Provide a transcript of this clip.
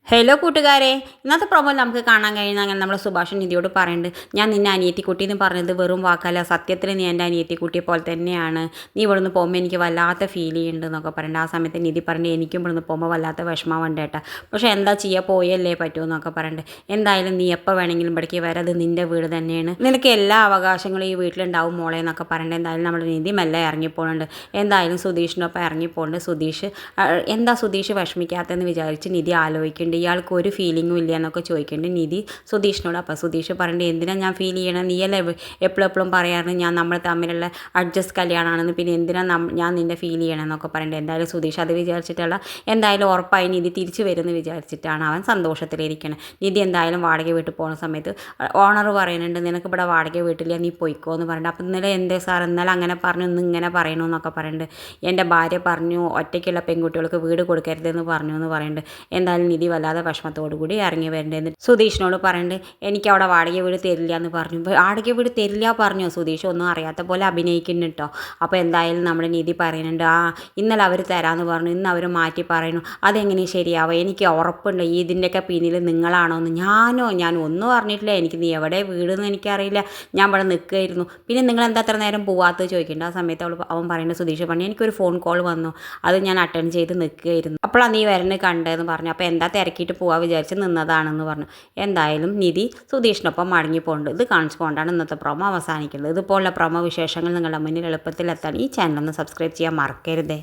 Hello കൂട്ടുകാരെ, ഇന്നത്തെ പ്രൊമോയിൽ നമുക്ക് കാണാൻ കഴിയുന്ന അങ്ങനെ നമ്മുടെ സുഭാഷൻ നിധിയോട് പറയുന്നുണ്ട്, ഞാൻ നിന്നെ അനിയത്തിക്കുട്ടി എന്ന് പറഞ്ഞത് വെറും വാക്കല്ല, സത്യത്തിൽ നീ എൻ്റെ അനിയത്തിക്കുട്ടിയെ പോലെ തന്നെയാണ്. നീ ഇവിടുന്ന് പോകുമ്പോൾ എനിക്ക് വല്ലാത്ത ഫീൽ ചെയ്യുന്നുണ്ട് എന്നൊക്കെ പറയുന്നുണ്ട്. ആ സമയത്ത് നിധി പറഞ്ഞു, എനിക്കും ഇവിടുന്ന് പോകുമ്പോൾ വല്ലാത്ത വിഷമമുണ്ട് ഏട്ടാ, പക്ഷേ എന്താ ചെയ്യുക, പോയല്ലേ പറ്റൂ എന്നൊക്കെ പറയുന്നുണ്ട്. എന്തായാലും നീ എപ്പോൾ വേണമെങ്കിലും ഇവിടേക്ക് വരാം, അത് നിൻ്റെ വീട് തന്നെയാണ്, നിനക്ക് എല്ലാ അവകാശങ്ങളും ഈ വീട്ടിലുണ്ടാവും മോളെ എന്നൊക്കെ പറയുന്നുണ്ട്. എന്തായാലും നമ്മുടെ നിധി മെല്ലെ ഇറങ്ങിപ്പോകുന്നുണ്ട്. എന്തായാലും സുധീഷിനൊപ്പം ഇറങ്ങിപ്പോകുന്നുണ്ട്. എന്താ സുധീഷ് വിഷമിക്കാത്തതെന്ന് വിചാരിച്ച് നിധി ആലോചിക്കുന്നുണ്ട്. ഇയാൾക്ക് ഒരു ഫീലിങ്ങും ഇല്ല എന്നൊക്കെ ചോദിക്കുന്നുണ്ട് നിധി സുധീഷിനോട്. അപ്പോൾ സുധീഷ് പറഞ്ഞിട്ട്, എന്തിനാണ് ഞാൻ ഫീൽ ചെയ്യണം, നീയല്ലേ എപ്പോഴും പറയാറുണ്ട് ഞാൻ നമ്മൾ തമ്മിലുള്ള അഡ്ജസ്റ്റ് കല്യാണമാണെന്ന്, പിന്നെ എന്തിനാണ് ഞാൻ നിൻ്റെ ഫീൽ ചെയ്യണം എന്നൊക്കെ പറയുന്നുണ്ട്. എന്തായാലും സുധീഷ് അത് വിചാരിച്ചിട്ടുള്ള, എന്തായാലും ഉറപ്പായി നിധി തിരിച്ചു വരുമെന്ന് വിചാരിച്ചിട്ടാണ് അവൻ സന്തോഷത്തിലിരിക്കണം. നിധി എന്തായാലും വാടക വീട്ടിൽ പോകുന്ന സമയത്ത് ഓണർ പറയുന്നുണ്ട്, നിനക്ക് ഇവിടെ വാടക വീട്ടില്ല, നീ പോയിക്കോ എന്ന് പറയുന്നുണ്ട്. അപ്പോൾ ഇന്നലെ എന്തേ സാർ ഇന്നലെ അങ്ങനെ പറഞ്ഞു, ഇന്ന് ഇങ്ങനെ പറയണമെന്നൊക്കെ പറയുന്നുണ്ട്. എൻ്റെ ഭാര്യ പറഞ്ഞു ഒറ്റയ്ക്കുള്ള പെൺകുട്ടികൾക്ക് വീട് കൊടുക്കരുതെന്ന് പറഞ്ഞു എന്ന് പറയുന്നുണ്ട്. എന്തായാലും നിധി വല്ലാതെ വിഷമത്തോടു കൂടി ഇറങ്ങി വരേണ്ടതെന്ന് സുധീഷിനോട് പറയുന്നുണ്ട്. എനിക്ക് അവിടെ വാടക വീട് തരില്ല എന്ന് പറഞ്ഞു. വാടക വീട് തരില്ല പറഞ്ഞോ? സുധീഷ് ഒന്നും അറിയാത്ത പോലെ അഭിനയിക്കുന്നു കേട്ടോ. അപ്പോൾ എന്തായാലും നമ്മുടെ നിധി പറയുന്നുണ്ട്, ഇന്നലെ അവർ തരാമെന്ന് പറഞ്ഞു, ഇന്ന് അവർ മാറ്റി പറയുന്നു, അതെങ്ങനെ ശരിയാവുക, എനിക്ക് ഉറപ്പുണ്ട് ഇതിൻ്റെയൊക്കെ പിന്നിൽ നിങ്ങളാണോ എന്ന്. ഞാൻ ഒന്നും പറഞ്ഞിട്ടില്ല, എനിക്ക് നീ എവിടെ വീടെന്ന് എനിക്കറിയില്ല, ഞാൻ ഇവിടെ നിൽക്കുകയായിരുന്നു, പിന്നെ നിങ്ങൾ എന്താ അത്ര നേരം പോവാത്തത് ചോദിക്കേണ്ട. ആ സമയത്ത് അവൻ പറയുന്നത്, സുധീഷ് പറഞ്ഞു, എനിക്കൊരു ഫോൺ കോൾ വന്നു, അത് ഞാൻ അറ്റൻഡ് ചെയ്ത് നിൽക്കുകയായിരുന്നു, അപ്പോഴാണ് നീ വരുന്നത് കണ്ടതെന്ന് പറഞ്ഞു. അപ്പോൾ എന്താ തിരക്കിയിട്ട് പോകാൻ വിചാരിച്ച് നിന്നതാണെന്ന് പറഞ്ഞു. എന്തായാലും നിധി സുധീഷിനൊപ്പം മടങ്ങിപ്പോണ്ട്. ഇത് കാണിച്ചുകൊണ്ടാണ് ഇന്നത്തെ പ്രൊമോ അവസാനിക്കുന്നത്. ഇതുപോലുള്ള പ്രൊമോ വിശേഷങ്ങൾ നിങ്ങളുടെ മുന്നിൽ എളുപ്പത്തിൽ എത്താൻ ഈ ചാനൽ ഒന്ന് സബ്സ്ക്രൈബ് ചെയ്യാൻ മറക്കരുതേ.